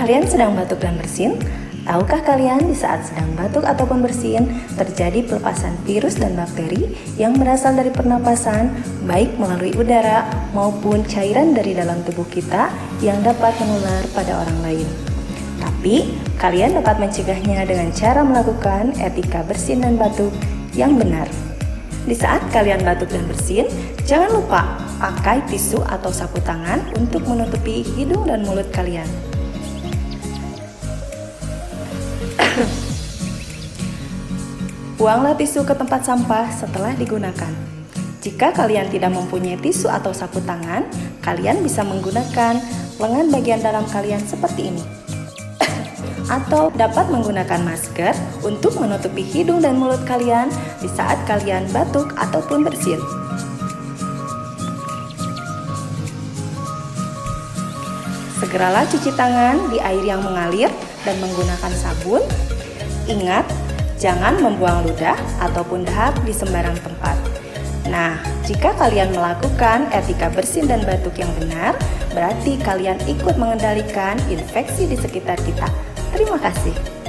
Kalian sedang batuk dan bersin? Tahukah kalian di saat sedang batuk ataupun bersin, terjadi pelepasan virus dan bakteri yang berasal dari pernapasan, baik melalui udara maupun cairan dari dalam tubuh kita yang dapat menular pada orang lain. Tapi, kalian dapat mencegahnya dengan cara melakukan etika bersin dan batuk yang benar. Di saat kalian batuk dan bersin, jangan lupa pakai tisu atau sapu tangan untuk menutupi hidung dan mulut kalian. Buanglah tisu ke tempat sampah setelah digunakan. Jika kalian tidak mempunyai tisu atau sapu tangan, kalian bisa menggunakan lengan bagian dalam kalian seperti ini. Atau dapat menggunakan masker untuk menutupi hidung dan mulut kalian di saat kalian batuk ataupun bersin. Segeralah cuci tangan di air yang mengalir dan menggunakan sabun. Ingat, jangan membuang ludah ataupun dahak di sembarang tempat. Nah, jika kalian melakukan etika bersin dan batuk yang benar, berarti kalian ikut mengendalikan infeksi di sekitar kita. Terima kasih.